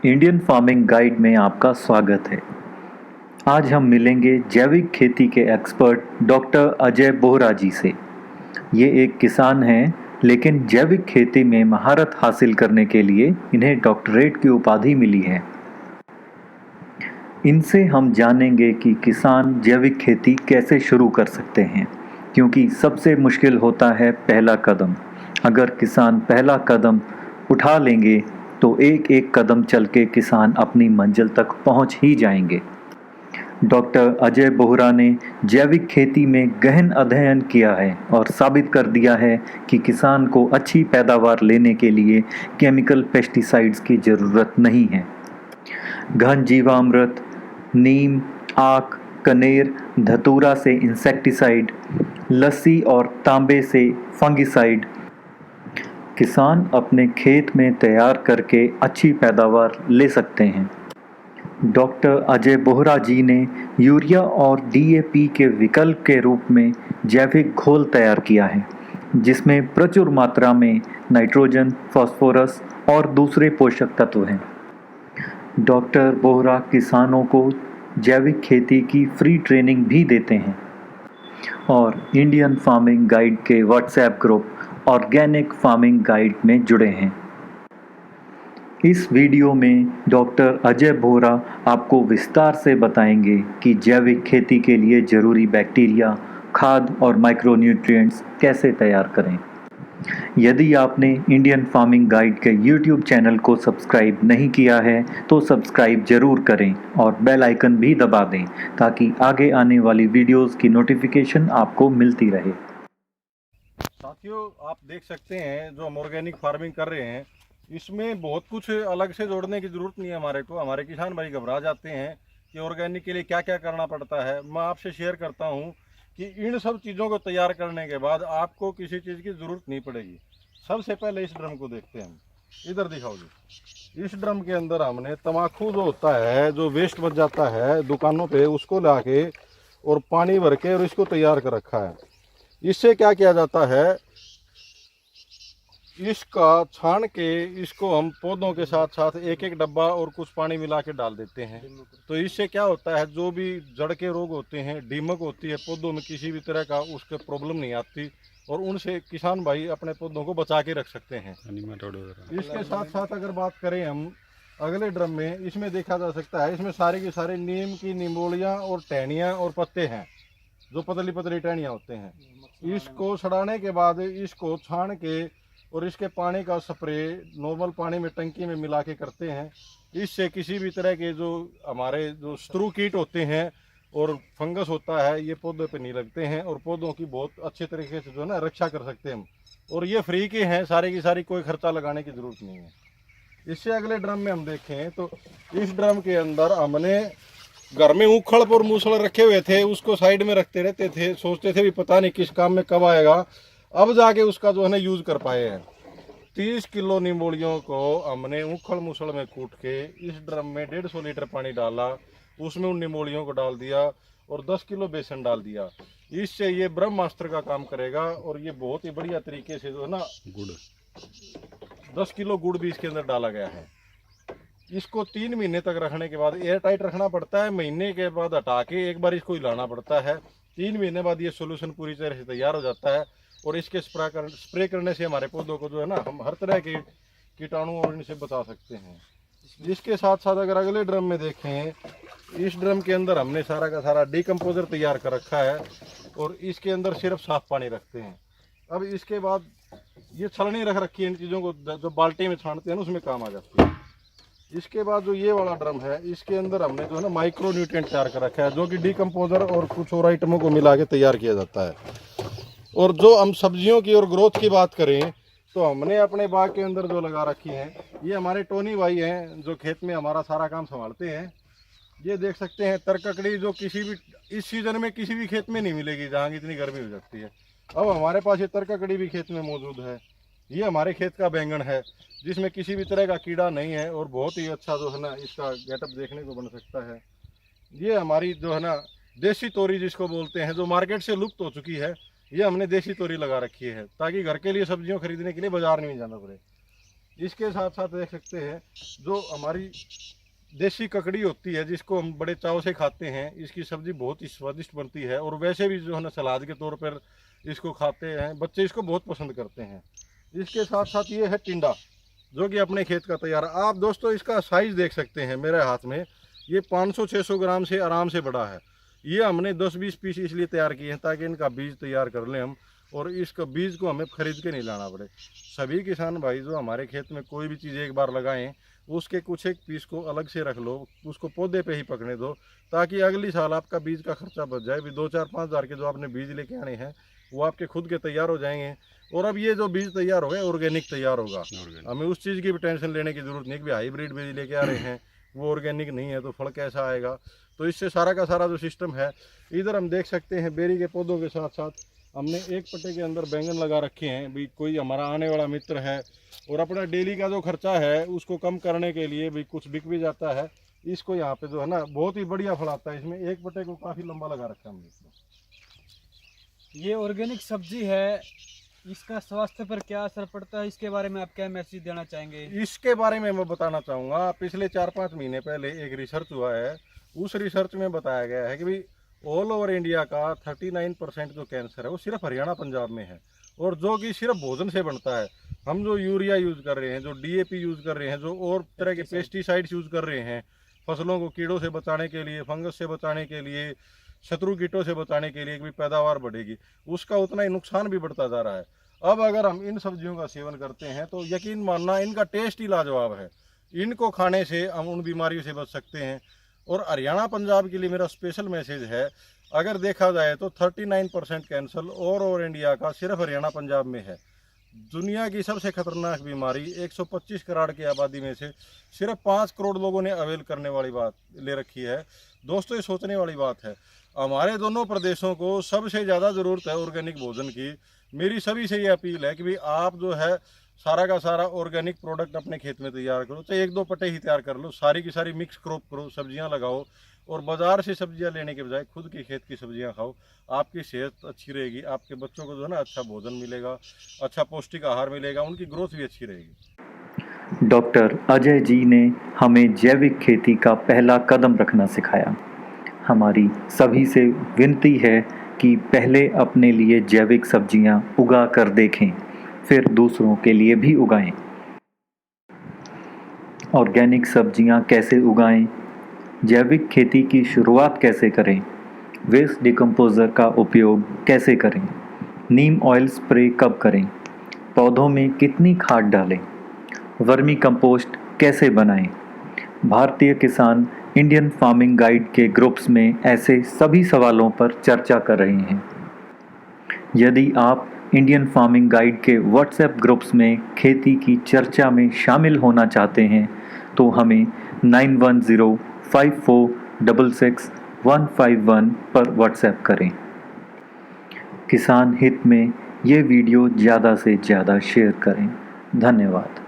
Indian farming guide में आपका स्वागत है। आज हम मिलेंगे जैविक खेती के एक्सपर्ट डॉक्टर अजय बोहरा जी से। ये एक किसान हैं, लेकिन जैविक खेती में महारत हासिल करने के लिए इन्हें डॉक्टरेट की उपाधि मिली है। इनसे हम जानेंगे कि किसान जैविक खेती कैसे शुरू कर सकते हैं, क्योंकि सबसे मुश्किल होता है पहला कदम। अगर किसान पहला कदम उठा लेंगे तो एक एक कदम चल के किसान अपनी मंजिल तक पहुंच ही जाएंगे। डॉक्टर अजय बोहरा ने जैविक खेती में गहन अध्ययन किया है और साबित कर दिया है कि किसान को अच्छी पैदावार लेने के लिए केमिकल पेस्टिसाइड्स की ज़रूरत नहीं है। घन जीवामृत, नीम, आक, कनेर, धतूरा से इंसेक्टिसाइड, लस्सी और तांबे से फंगिसाइड किसान अपने खेत में तैयार करके अच्छी पैदावार ले सकते हैं। डॉक्टर अजय बोहरा जी ने यूरिया और डीएपी के विकल्प के रूप में जैविक घोल तैयार किया है, जिसमें प्रचुर मात्रा में नाइट्रोजन, फास्फोरस और दूसरे पोषक तत्व हैं। डॉक्टर बोहरा किसानों को जैविक खेती की फ्री ट्रेनिंग भी देते हैं और इंडियन फार्मिंग गाइड के WhatsApp group organic farming guide में जुड़े हैं। इस वीडियो में डॉक्टर अजय बोहरा आपको विस्तार से बताएंगे कि जैविक खेती के लिए ज़रूरी बैक्टीरिया, खाद और माइक्रोन्यूट्रिएंट्स कैसे तैयार करें। यदि आपने इंडियन फार्मिंग गाइड के यूट्यूब चैनल को सब्सक्राइब नहीं किया है तो सब्सक्राइब ज़रूर करें और बेल आइकन भी दबा दें ताकि आगे आने वाली वीडियोस की नोटिफिकेशन आपको मिलती रहे। साथियों, आप देख सकते हैं जो हम ऑर्गेनिक फार्मिंग कर रहे हैं, इसमें बहुत कुछ अलग से जोड़ने की ज़रूरत नहीं है। हमारे किसान भाई घबरा जाते हैं कि ऑर्गेनिक के लिए क्या क्या करना पड़ता है। मैं आपसे शेयर करता हूं कि इन सब चीज़ों को तैयार करने के बाद आपको किसी चीज़ की ज़रूरत नहीं पड़ेगी। सबसे पहले इस ड्रम को देखते हैं हम। इधर दिखाओ जी। इस ड्रम के अंदर हमने तम्बाकू जो होता है, जो वेस्ट बच जाता है दुकानों पे, उसको ला के और पानी भर के और इसको तैयार कर रखा है। इससे क्या किया जाता है, इसका छान के इसको हम पौधों के साथ साथ एक एक डब्बा और कुछ पानी मिला के डाल देते हैं। तो इससे क्या होता है, जो भी जड़ के रोग होते हैं, दीमक होती है पौधों में, किसी भी तरह का उसके प्रॉब्लम नहीं आती और उनसे किसान भाई अपने पौधों को बचा के रख सकते हैं। इसके साथ साथ अगर बात करें हम अगले ड्रम में, इसमें देखा जा सकता है इसमें सारे के सारे नीम की निमोलियाँ और टहनियाँ और पत्ते हैं, जो पतली पतली टहनियाँ होते हैं। इसको सड़ाने के बाद इसको छान के और इसके पानी का स्प्रे नॉर्मल पानी में टंकी में मिला के करते हैं। इससे किसी भी तरह के जो हमारे जो शत्रु कीट होते हैं और फंगस होता है, ये पौधों पे नहीं लगते हैं और पौधों की बहुत अच्छे तरीके से जो है ना रक्षा कर सकते हैं हम। और ये फ्री के हैं, सारे की सारी, कोई खर्चा लगाने की ज़रूरत नहीं है। इससे अगले ड्रम में हम देखें तो इस ड्रम के अंदर हमने घर में उखड़ और मूसल रखे हुए थे, उसको साइड में रखते रहते थे, सोचते थे भी पता नहीं किस काम में कब आएगा। अब जाके उसका जो है ना यूज कर पाए हैं। 30 किलो निमोलियों को हमने उखड़ मुसड़ में कूट के इस ड्रम में 150 लीटर पानी डाला, उसमें उन निमोलियों को डाल दिया और 10 किलो बेसन डाल दिया। इससे ये ब्रह्मास्त्र का काम करेगा और ये बहुत ही बढ़िया तरीके से जो है ना, गुड़ 10 किलो गुड़ भी इसके अंदर डाला गया है। इसको 3 महीने तक रखने के बाद एयर टाइट रखना पड़ता है। महीने के बाद हटा के एक बार इसको हिलाना पड़ता है। 3 महीने बाद ये सोल्यूशन पूरी तरह से तैयार हो जाता है और इसके स्प्रे करने से हमारे पौधों को जो है ना, हम हर तरह के कीटाणु और इनसे बचा सकते हैं। जिसके साथ साथ अगर अगले ड्रम में देखें, इस ड्रम के अंदर हमने सारा का सारा डिकम्पोजर तैयार कर रखा है और इसके अंदर सिर्फ साफ पानी रखते हैं। अब इसके बाद ये छलनी रख रखी है, इन चीज़ों को जो बाल्टी में छानते हैं ना, उसमें काम आ जाती है। इसके बाद जो ये वाला ड्रम है, इसके अंदर हमने जो है ना माइक्रो न्यूट्रिएंट तैयार कर रखा है, जो कि डिकम्पोजर और कुछ और आइटमों को मिला के तैयार किया जाता है। और जो हम सब्जियों की और ग्रोथ की बात करें तो हमने अपने बाग के अंदर जो लगा रखी है, ये हमारे टोनी भाई हैं जो खेत में हमारा सारा काम संभालते हैं। ये देख सकते हैं तरककड़ी, जो किसी भी इस सीजन में किसी भी खेत में नहीं मिलेगी जहाँ की इतनी गर्मी हो जाती है। अब हमारे पास ये तरककड़ी भी खेत में मौजूद है। ये हमारे खेत का बैंगन है, जिसमें किसी भी तरह का कीड़ा नहीं है और बहुत ही अच्छा जो है ना इसका गेटअप देखने को बन सकता है। ये हमारी जो है ना देसी तोरी जिसको बोलते हैं, जो मार्केट से लुप्त हो चुकी है, ये हमने देसी तोरी लगा रखी है ताकि घर के लिए सब्जियों खरीदने के लिए बाजार नहीं जाना पड़े। इसके साथ साथ देख सकते हैं जो हमारी देसी ककड़ी होती है जिसको हम बड़े चाव से खाते हैं, इसकी सब्जी बहुत ही स्वादिष्ट बनती है और वैसे भी जो है ना सलाद के तौर पर इसको खाते हैं, बच्चे इसको बहुत पसंद करते हैं। इसके साथ साथ ये है टिंडा जो कि अपने खेत का तैयार। आप दोस्तों इसका साइज देख सकते हैं मेरे हाथ में, ये 500-600 ग्राम से आराम से बड़ा है। ये हमने 10-20 पीस इसलिए तैयार किए हैं ताकि इनका बीज तैयार कर लें हम, और इसका बीज को हमें खरीद के नहीं लाना पड़े। सभी किसान भाई जो हमारे खेत में कोई भी चीज़ एक बार लगाएं, उसके कुछ एक पीस को अलग से रख लो, उसको पौधे पे ही पकने दो, ताकि अगली साल आपका बीज का खर्चा बच जाए। भी 2-4-5 हज़ार के जो आपने बीज लेके आने हैं वो आपके खुद के तैयार हो जाएंगे। और अब ये जो बीज तैयार हो गए ऑर्गेनिक तैयार होगा, हमें उस चीज़ की भी टेंशन लेने की जरूरत नहीं कि हाइब्रिड बीज लेके आ रहे हैं वो ऑर्गेनिक नहीं है तो फल कैसा आएगा। तो इससे सारा का सारा जो सिस्टम है, इधर हम देख सकते हैं बेरी के पौधों के साथ साथ हमने एक पट्टे के अंदर बैंगन लगा रखे हैं। भी कोई हमारा आने वाला मित्र है और अपना डेली का जो खर्चा है उसको कम करने के लिए भी कुछ बिक भी जाता है। इसको यहाँ पे जो है ना बहुत ही बढ़िया फल आता है इसमें। एक पट्टे को काफ़ी लंबा लगा रखा है हमने इसमें। ये ऑर्गेनिक सब्जी है, इसका स्वास्थ्य पर क्या असर पड़ता है, इसके बारे में आप क्या मैसेज देना चाहेंगे? इसके बारे में मैं बताना चाहूँगा, पिछले 4-5 महीने पहले एक रिसर्च हुआ है। उस रिसर्च में बताया गया है कि भाई ऑल ओवर इंडिया का 39% जो कैंसर है वो सिर्फ हरियाणा पंजाब में है, और जो कि सिर्फ भोजन से बनता है। हम जो यूरिया यूज़ कर रहे हैं, जो DAP यूज़ कर रहे हैं, जो और तरह के पेस्टिसाइड्स यूज़ कर रहे हैं फसलों को कीड़ों से बचाने के लिए, फंगस से बचाने के लिए, शत्रु कीटों से बचाने के लिए, कि पैदावार बढ़ेगी, उसका उतना ही नुकसान भी बढ़ता जा रहा है। अब अगर हम इन सब्जियों का सेवन करते हैं तो यकीन मानना इनका टेस्ट ही लाजवाब है। इनको खाने से हम उन बीमारियों से बच सकते हैं। और हरियाणा पंजाब के लिए मेरा स्पेशल मैसेज है, अगर देखा जाए तो 39% कैंसर और इंडिया का सिर्फ हरियाणा पंजाब में है। दुनिया की सबसे खतरनाक बीमारी 125 करोड़ की आबादी में से सिर्फ 5 करोड़ लोगों ने अवेल करने वाली बात ले रखी है। दोस्तों ये सोचने वाली बात है। हमारे दोनों प्रदेशों को सबसे ज़्यादा ज़रूरत है ऑर्गेनिक भोजन की। मेरी सभी से ये अपील है कि भाई आप जो है सारा का सारा ऑर्गेनिक प्रोडक्ट अपने खेत में तैयार करो, चाहे 1-2 पट्टे ही तैयार कर लो, सारी की सारी मिक्स क्रॉप करो, सब्जियां लगाओ, और बाजार से सब्जियां लेने के बजाय खुद के खेत की सब्जियां खाओ। आपकी सेहत अच्छी रहेगी, आपके बच्चों को जो है ना अच्छा भोजन मिलेगा, अच्छा पौष्टिक आहार मिलेगा, उनकी ग्रोथ भी अच्छी रहेगी। डॉक्टर अजय जी ने हमें जैविक खेती का पहला कदम रखना सिखाया। हमारी सभी से विनती है कि पहले अपने लिए जैविक सब्जियां उगा कर देखें, फिर दूसरों के लिए भी उगाएं। ऑर्गेनिक सब्जियां कैसे उगाएं, जैविक खेती की शुरुआत कैसे करें, वेस्ट डिकम्पोज़र का उपयोग कैसे करें, नीम ऑयल स्प्रे कब करें, पौधों में कितनी खाद डालें, वर्मी कंपोस्ट कैसे बनाएं। भारतीय किसान इंडियन फार्मिंग गाइड के ग्रुप्स में ऐसे सभी सवालों पर चर्चा कर रहे हैं। यदि आप इंडियन फार्मिंग गाइड के व्हाट्सएप ग्रुप्स में खेती की चर्चा में शामिल होना चाहते हैं तो हमें 9105466151 पर व्हाट्सएप करें। किसान हित में ये वीडियो ज़्यादा से ज़्यादा शेयर करें। धन्यवाद।